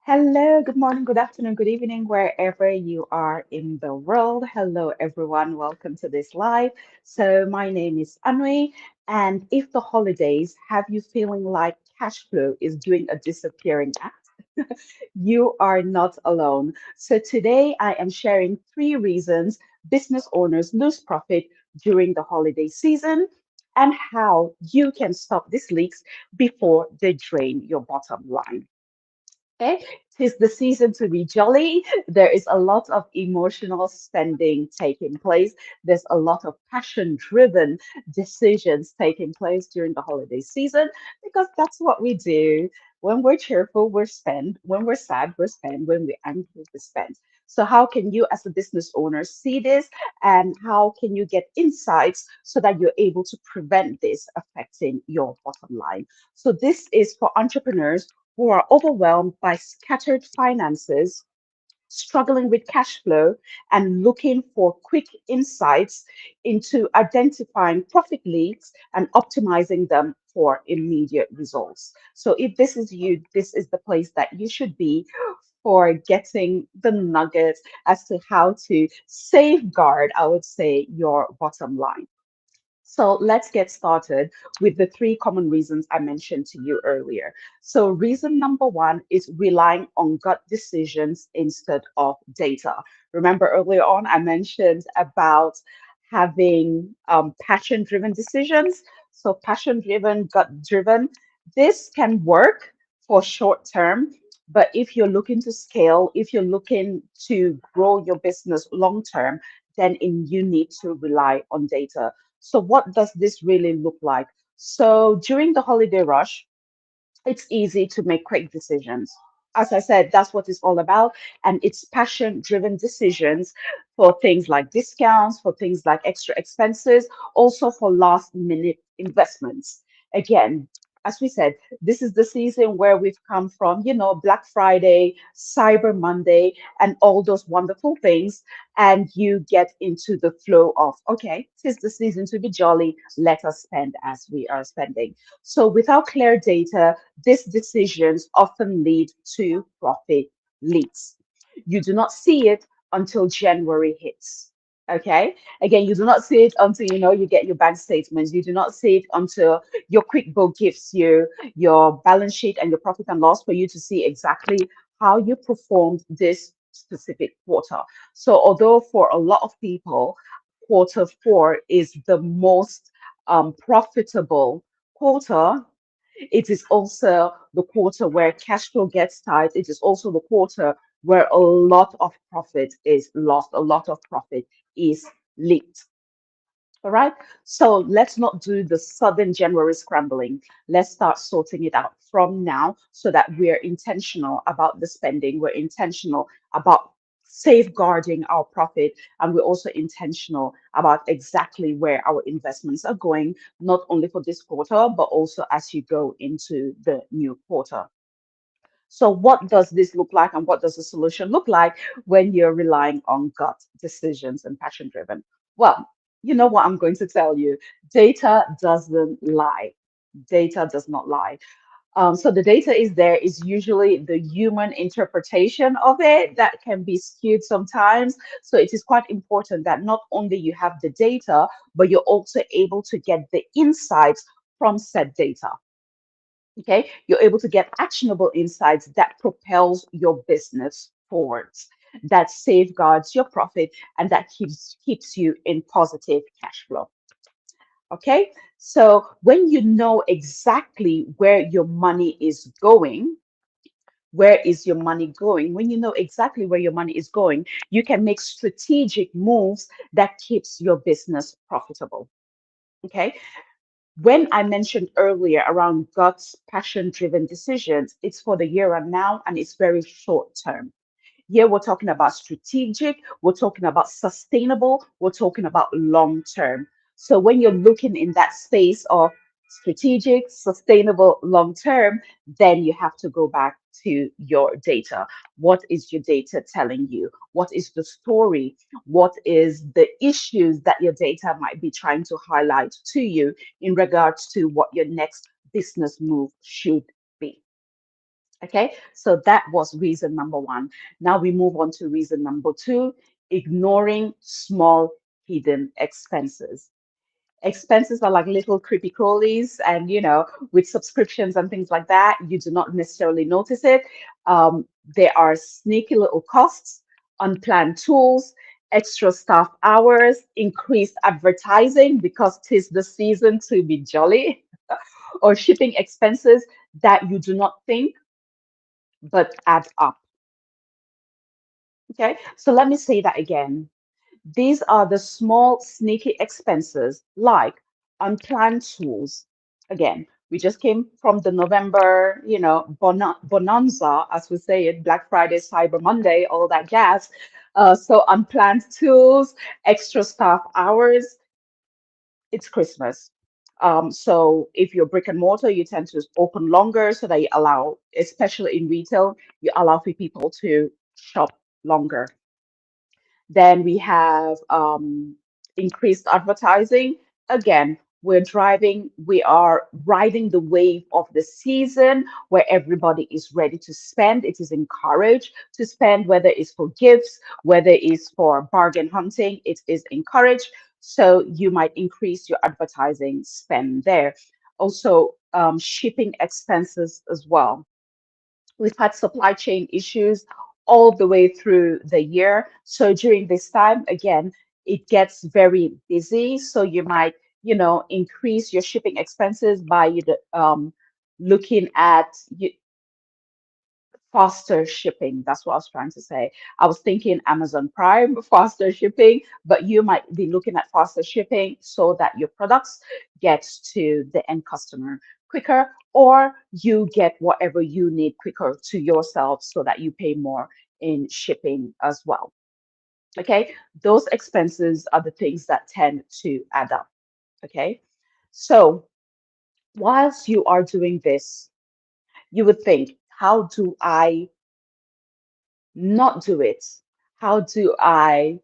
Hello, good morning, good afternoon, good evening, wherever you are in the world. Hello, everyone. Welcome to this live. So, my name is Anui, and if the holidays have you feeling like cash flow is doing a disappearing act, you are not alone. So, today I am sharing three reasons business owners lose profit during the holiday season and how you can stop these leaks before they drain your bottom line. Okay, tis the season to be jolly. There is a lot of emotional spending taking place. There's a lot of passion-driven decisions taking place during the holiday season because that's what we do. When we're cheerful, we spend. When we're sad, we spend. When we're angry, we spend. So, how can you, as a business owner, see this and how can you get insights so that you're able to prevent this affecting your bottom line? So, this is for entrepreneurs who are overwhelmed by scattered finances, struggling with cash flow, and looking for quick insights into identifying profit leaks and optimizing them for immediate results. So, if this is you, this is the place that you should be for getting the nuggets as to how to safeguard, I would say, your bottom line. So let's get started with the three common reasons I mentioned to you earlier. So, reason number one is relying on gut decisions instead of data. Remember earlier on, I mentioned about having passion driven decisions. So, passion driven, gut driven, this can work for short term. But if you're looking to scale, if you're looking to grow your business long term, then you need to rely on data. So, what does this really look like? So, during the holiday rush, it's easy to make quick decisions. As I said, that's what it's all about. And it's passion driven decisions for things like discounts, for things like extra expenses, also for last minute investments. Again, as we said, this is the season where we've come from, Black Friday, Cyber Monday, and all those wonderful things. And you get into the flow of, okay, tis the season to be jolly. Let us spend as we are spending. So, without clear data, these decisions often lead to profit leaks. You do not see it until January hits. Okay. Again, you do not see it until you get your bank statements. You do not see it until your QuickBook gives you your balance sheet and your profit and loss for you to see exactly how you performed this specific quarter. So, although for a lot of people, quarter four is the most profitable quarter, it is also the quarter where cash flow gets tight. It is also the quarter where a lot of profit is lost, a lot of profit is leaked. All right. So let's not do the sudden January scrambling. Let's start sorting it out from now so that we're intentional about the spending. We're intentional about safeguarding our profit. And we're also intentional about exactly where our investments are going, not only for this quarter, but also as you go into the new quarter. So, what does this look like, and what does the solution look like when you're relying on gut decisions and passion driven? Well, you know what I'm going to tell you. Data doesn't lie. Data does not lie. So the data is there is usually the human interpretation of it that can be skewed sometimes. So it is quite important that not only you have the data, but you're also able to get the insights from said data. Okay, you're able to get actionable insights that propels your business forwards, that safeguards your profit, and that keeps you in positive cash flow. Okay, so when you know exactly where your money is going, where is your money going? When you know exactly where your money is going, you can make strategic moves that keeps your business profitable. Okay, when I mentioned earlier around God's passion driven decisions, it's for the here and now and it's very short term. Here we're talking about strategic, we're talking about sustainable, we're talking about long term. So when you're looking in that space of strategic, sustainable, long term, then you have to go back to your data. What is your data telling you? What is the story? What is the issues that your data might be trying to highlight to you in regards to what your next business move should be? Okay, so that was reason number one. Now we move on to reason number two, ignoring small hidden expenses. Expenses are like little creepy crawlies, and with subscriptions and things like that, you do not necessarily notice it. There are sneaky little costs, unplanned tools, extra staff hours, increased advertising because 'tis the season to be jolly, or shipping expenses that you do not think but add up. Okay, so let me say that again. These are the small, sneaky expenses like unplanned tools. Again, we just came from the November, bonanza, as we say it, Black Friday, Cyber Monday, all that jazz. So unplanned tools, extra staff hours, it's Christmas. So if you're brick and mortar, you tend to open longer so that you allow, especially in retail, you allow for people to shop longer. Then we have increased advertising. Again, we are riding the wave of the season where everybody is ready to spend. It is encouraged to spend, whether it's for gifts, whether it's for bargain hunting, it is encouraged. So you might increase your advertising spend there. Also, shipping expenses as well. We've had supply chain issues all the way through the year. So during this time, again, it gets very busy. So you might, increase your shipping expenses by looking at faster shipping. That's what I was trying to say. I was thinking Amazon Prime, faster shipping, but you might be looking at faster shipping so that your products get to the end customer quicker, or you get whatever you need quicker to yourself so that you pay more in shipping as well. Okay, those expenses are the things that tend to add up. Okay, so whilst you are doing this, you would think, how do I not do it? How do I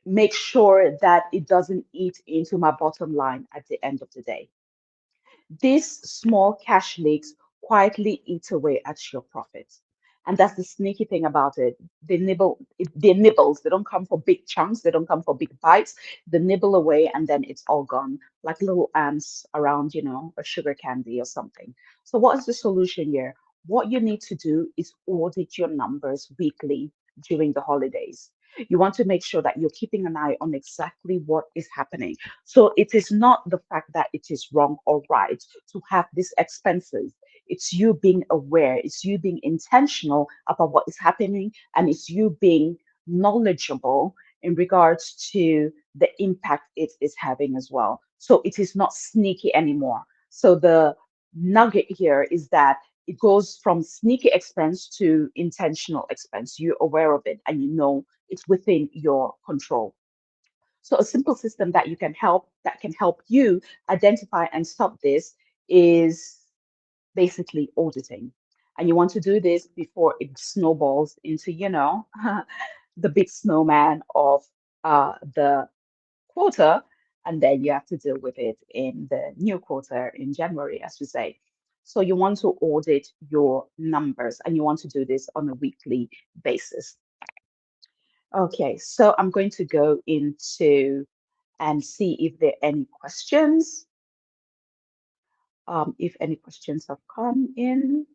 make sure that it doesn't eat into my bottom line at the end of the day? These small cash leaks quietly eat away at your profits. And that's the sneaky thing about it. They're nibbles. They don't come for big chunks. They don't come for big bites. They nibble away and then it's all gone, like little ants around, a sugar candy or something. So what is the solution here? What you need to do is audit your numbers weekly during the holidays. You want to make sure that you're keeping an eye on exactly what is happening. So it is not the fact that it is wrong or right to have these expenses. It's you being aware, it's you being intentional about what is happening, and it's you being knowledgeable in regards to the impact it is having as well. So it is not sneaky anymore. So the nugget here is that it goes from sneaky expense to intentional expense. You're aware of it and you know it's within your control. So a simple system that can help you identify and stop this is basically auditing. And you want to do this before it snowballs into, the big snowman of the quarter, and then you have to deal with it in the new quarter in January, as we say. So you want to audit your numbers, and you want to do this on a weekly basis. Okay, so I'm going to go into and see if there are any questions. If any questions have come in.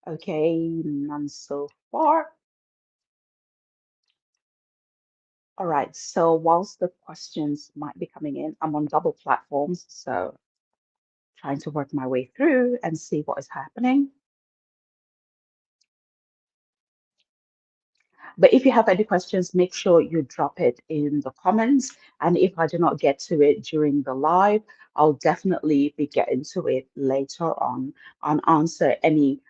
Okay, none so far. All right, so whilst the questions might be coming in, I'm on double platforms, so trying to work my way through and see what is happening. But if you have any questions, make sure you drop it in the comments. And if I do not get to it during the live, I'll definitely be getting to it later on and answer any,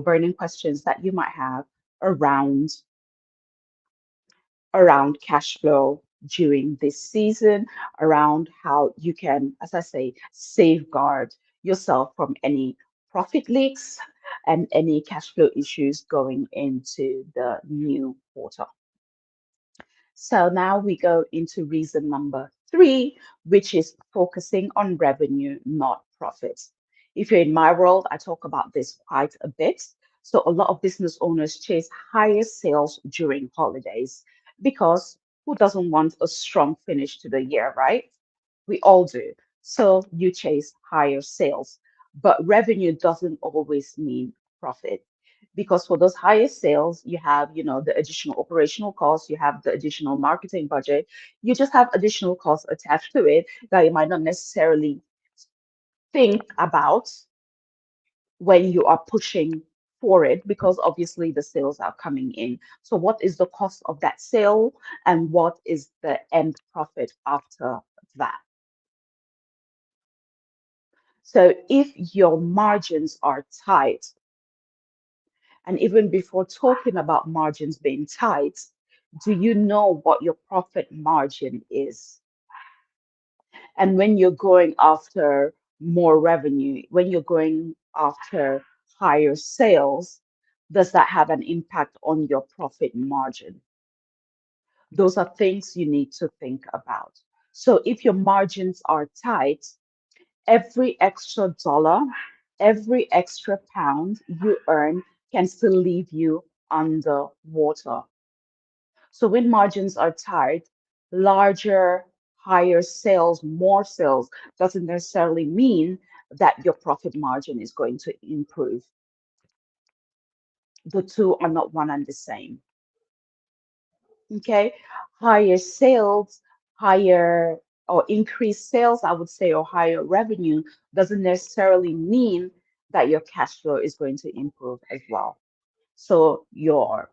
burning questions that you might have around cash flow during this season, around how you can, as I say, safeguard yourself from any profit leaks and any cash flow issues going into the new quarter. So now we go into reason number three, which is focusing on revenue, not profits. If you're in my world, I talk about this quite a bit. So a lot of business owners chase higher sales during holidays because who doesn't want a strong finish to the year, right? We all do. So you chase higher sales, but revenue doesn't always mean profit. Because for those higher sales, you have, the additional operational costs, you have the additional marketing budget, you just have additional costs attached to it that you might not necessarily think about when you are pushing for it, because obviously the sales are coming in. So what is the cost of that sale and what is the end profit after that? So if your margins are tight, and even before talking about margins being tight, do you know what your profit margin is? And when you're going after more revenue, when you're going after higher sales, does that have an impact on your profit margin? Those are things you need to think about. So if your margins are tight, every extra dollar, every extra pound you earn can still leave you underwater. So when margins are tight, larger, higher sales, more sales doesn't necessarily mean that your profit margin is going to improve. The two are not one and the same. Okay. Higher sales, higher or increased sales, I would say, or higher revenue doesn't necessarily mean that your cash flow is going to improve as well. So your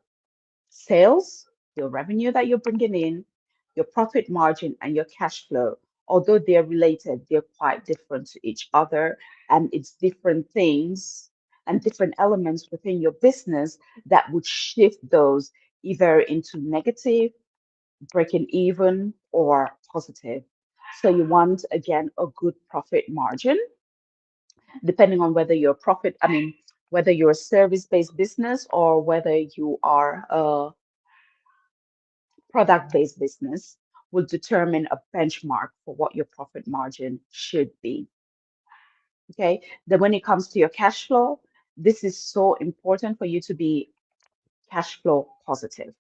sales, your revenue that you're bringing in, your profit margin, and your cash flow, although they're related, they're quite different to each other. And it's different things and different elements within your business that would shift those either into negative, breaking even, or positive. So you want, again, a good profit margin, depending on whether you're profit, I mean, whether you're a service-based business or whether you are a product-based business, will determine a benchmark for what your profit margin should be. Okay. Then when it comes to your cash flow, this is so important for you to be cash flow positive.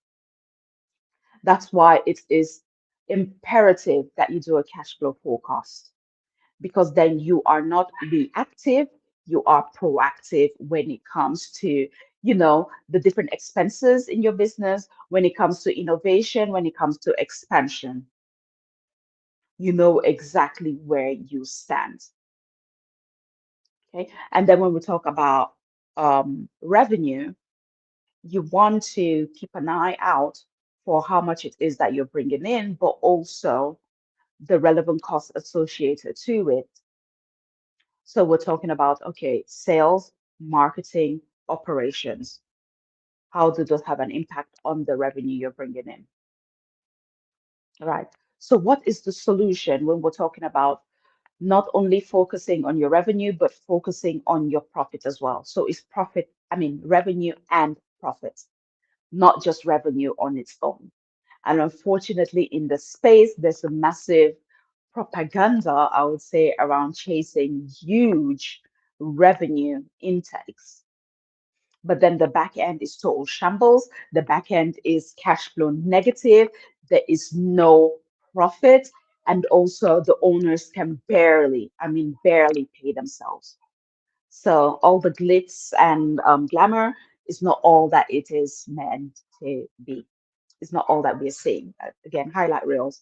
That's why it is imperative that you do a cash flow forecast, because then you are not reactive, you are proactive when it comes to, the different expenses in your business, when it comes to innovation, when it comes to expansion. You know exactly where you stand. Okay. And then when we talk about revenue, you want to keep an eye out for how much it is that you're bringing in, but also the relevant costs associated to it. So we're talking about, okay, sales, marketing, operations. How do those have an impact on the revenue you're bringing in? All right. So what is the solution when we're talking about not only focusing on your revenue, but focusing on your profit as well? So it's profit, I mean, revenue and profit, not just revenue on its own. And unfortunately, in the space, there's a massive propaganda, I would say, around chasing huge revenue intakes. But then the back end is total shambles. The back end is cash flow negative. There is no profit. And also, the owners can barely, I mean, barely pay themselves. So, all the glitz and glamour is not all that it is meant to be. It's not all that we're seeing. Again, highlight reels.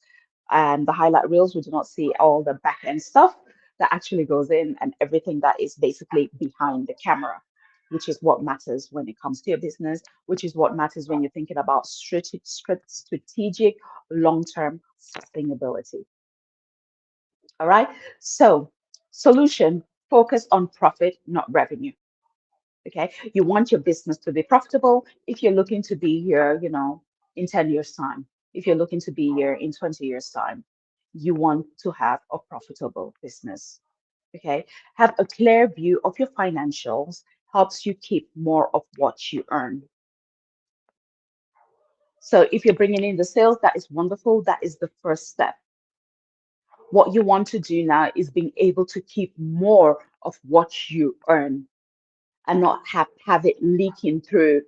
And the highlight reels, we do not see all the back end stuff that actually goes in and everything that is basically behind the camera, which is what matters when it comes to your business, which is what matters when you're thinking about strategic long-term sustainability. All right. So, solution, focus on profit, not revenue. Okay. You want your business to be profitable. If you're looking to be here, in 10 years' time, if you're looking to be here in 20 years' time, you want to have a profitable business. Okay. Have a clear view of your financials helps you keep more of what you earn. So if you're bringing in the sales, that is wonderful. That is the first step. What you want to do now is being able to keep more of what you earn and not have it leaking through,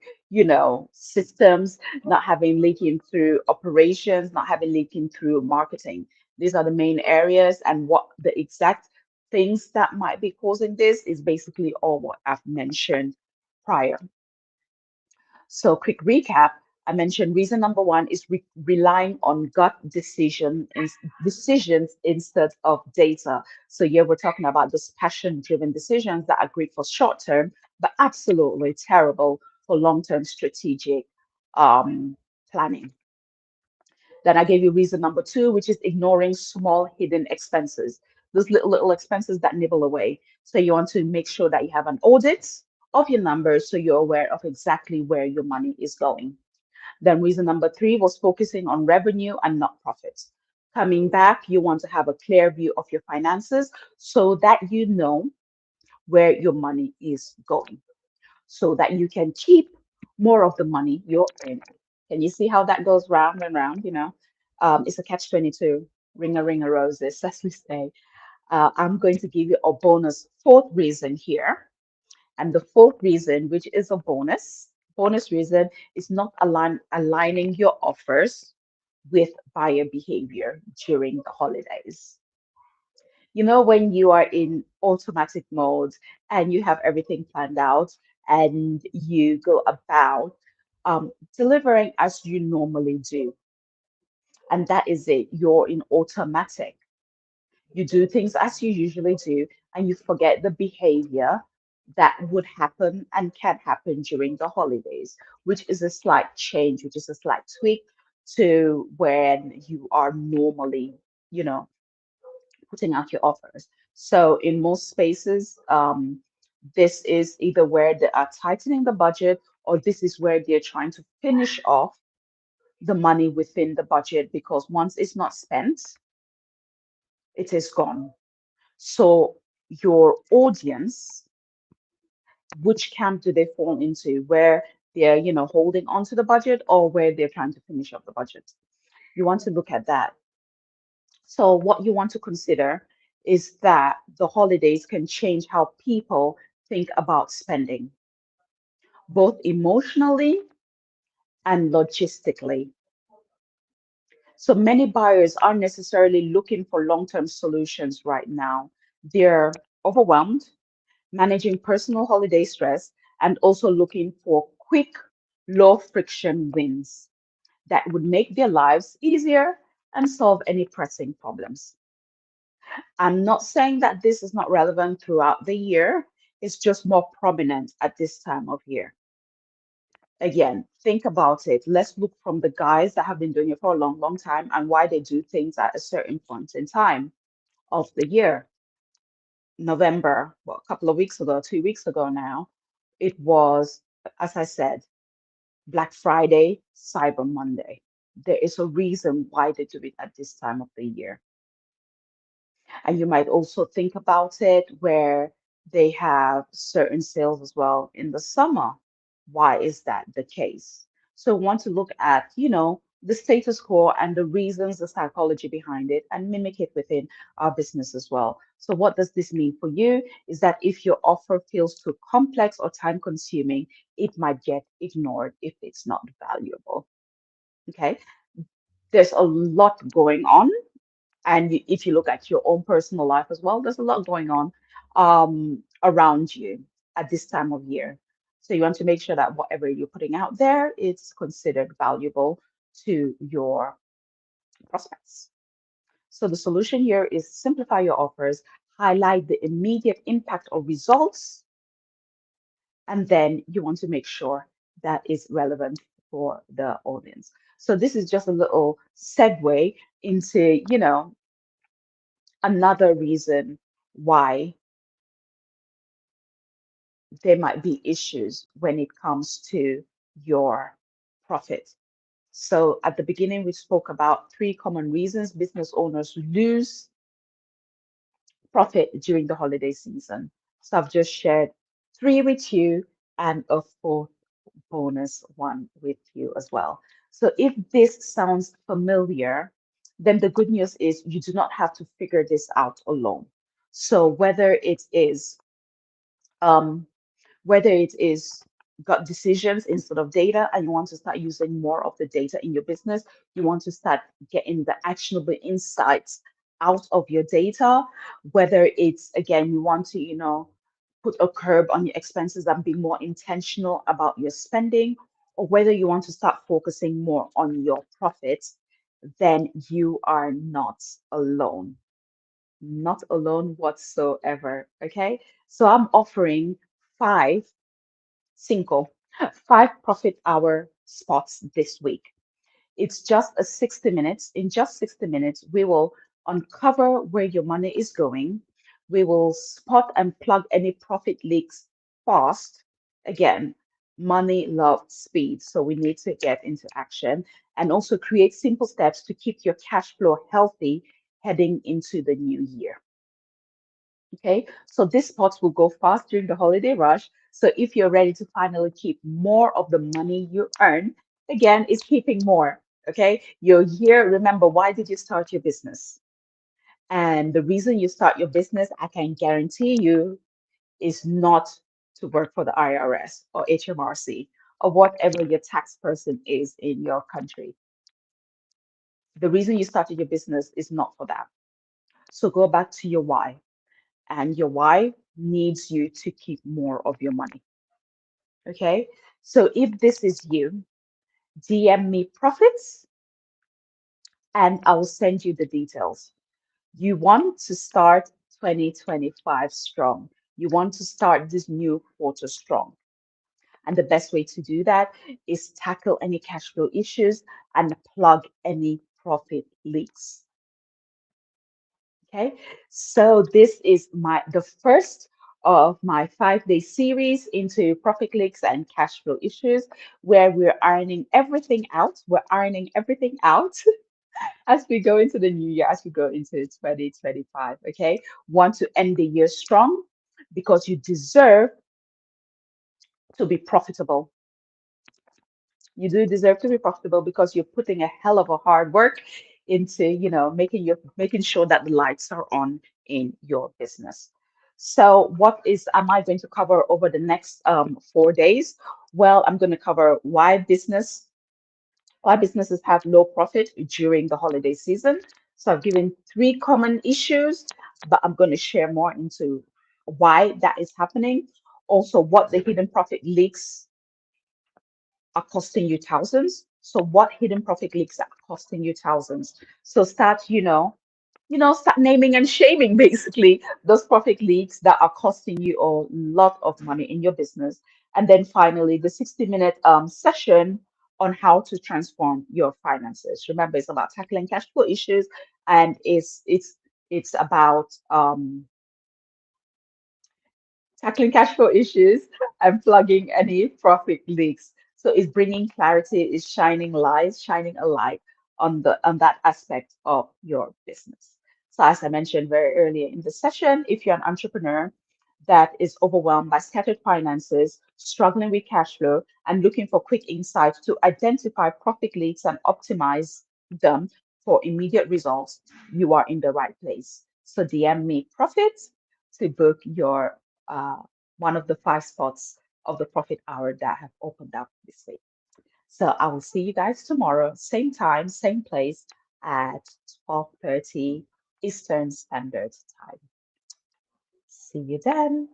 systems, not having leaking through operations, not having leaking through marketing. These are the main areas, and what the exact things that might be causing this is basically all what I've mentioned prior. So, quick recap. I mentioned reason number one is relying on decisions instead of data. So, yeah, we're talking about those passion-driven decisions that are great for short term, but absolutely terrible for long-term strategic planning. Then I gave you reason number two, which is ignoring small hidden expenses, those little expenses that nibble away. So you want to make sure that you have an audit of your numbers so you're aware of exactly where your money is going. Then reason number three was focusing on revenue and not profits. Coming back, you want to have a clear view of your finances so that you know where your money is going, so that you can keep more of the money you're earning. Can you see how that goes round and round? It's a catch 22, ring a roses, as we say. I'm going to give you a bonus fourth reason here. And the fourth reason, which is a bonus reason, is not aligning your offers with buyer behavior during the holidays. When you are in automatic mode and you have everything planned out and you go about delivering as you normally do, and that is it, you're in automatic. You do things as you usually do, and you forget the behavior that would happen and can happen during the holidays, which is a slight change, which is a slight tweak to when you are normally, you know, putting out your offers. So in most spaces, this is either where they are tightening the budget, or this is where they're trying to finish off the money within the budget, because once it's not spent, it is gone. So your audience, which camp do they fall into? Where they're, holding on to the budget, or where they're trying to finish up the budget? You want to look at that. So, what you want to consider is that the holidays can change how people think about spending, both emotionally and logistically. So, many buyers aren't necessarily looking for long term solutions right now. They're overwhelmed, managing personal holiday stress, and also looking for quick, low friction wins that would make their lives easier and solve any pressing problems. I'm not saying that this is not relevant throughout the year, it's just more prominent at this time of year. Again, think about it. Let's look from the guys that have been doing it for a long, long time and why they do things at a certain point in time of the year. November, well, a couple of weeks ago, 2 weeks ago now, it was, as I said, Black Friday, Cyber Monday. There is a reason why they do it at this time of the year. And you might also think about it where they have certain sales as well in the summer. Why is that the case? So want to look at, the status quo and the reasons, the psychology behind it, and mimic it within our business as well. So what does this mean for you? Is that if your offer feels too complex or time consuming, it might get ignored if it's not valuable. Okay. There's a lot going on, and if you look at your own personal life as well, there's a lot going on around you at this time of year. So you want to make sure that whatever you're putting out there is considered valuable to your prospects. So the solution here is simplify your offers, highlight the immediate impact or results, and then you want to make sure that is relevant for the audience. So this is just a little segue into, another reason why there might be issues when it comes to your profit. So at the beginning, we spoke about three common reasons business owners lose profit during the holiday season. So I've just shared three with you and a fourth bonus one with you as well. So if this sounds familiar, then the good news is you do not have to figure this out alone. So um, whether it is gut decisions instead of data, and you want to start using more of the data in your business, you want to start getting the actionable insights out of your data, whether it's, again, you want to, put a curb on your expenses and be more intentional about your spending, or whether you want to start focusing more on your profits, then you are not alone. Not alone whatsoever. Okay. So I'm offering five cinco, five profit hour spots this week. It's just a 60 minutes. In just 60 minutes, we will uncover where your money is going. We will spot and plug any profit leaks fast. Again, money loves speed. So we need to get into action and also create simple steps to keep your cash flow healthy heading into the new year. Okay, so these spots will go fast during the holiday rush. So if you're ready to finally keep more of the money you earn, again, it's keeping more. Okay, you're here. Remember, why did you start your business? And the reason you start your business, I can guarantee you, is not to work for the IRS or HMRC or whatever your tax person is in your country. The reason you started your business is not for that. So go back to your why, and your why needs you to keep more of your money. Okay. So if this is you, DM me profits and I will send you the details. You want to start 2025 strong. You want to start this new quarter strong. And the best way to do that is tackle any cash flow issues and plug any profit leaks. Okay, so this is the first of my 5-day series into profit leaks and cash flow issues, where we're ironing everything out. We're ironing everything out as we go into the new year, as we go into 2025. Okay, want to end the year strong because you deserve to be profitable. You do deserve to be profitable because you're putting a hell of a hard work into, making sure that the lights are on in your business. So what am I going to cover over the next 4 days? Well, I'm going to cover why businesses have low profit during the holiday season. So I've given three common issues, but I'm going to share more into why that is happening. Also, what the hidden profit leaks are costing you thousands. So what hidden profit leaks are costing you thousands? So start, start naming and shaming basically those profit leaks that are costing you a lot of money in your business. And then finally, the 60-minute session on how to transform your finances. Remember, it's about tackling cash flow issues, and it's about tackling cash flow issues and plugging any profit leaks. So it's bringing clarity, it's shining a light on that aspect of your business. So as I mentioned very earlier in the session, if you're an entrepreneur that is overwhelmed by scattered finances, struggling with cash flow, and looking for quick insights to identify profit leaks and optimize them for immediate results, you are in the right place. So DM me profits to book your uh, one of the five spots of the profit hour that have opened up this week. So I will see you guys tomorrow, same time, same place at 12:30 Eastern Standard Time. See you then.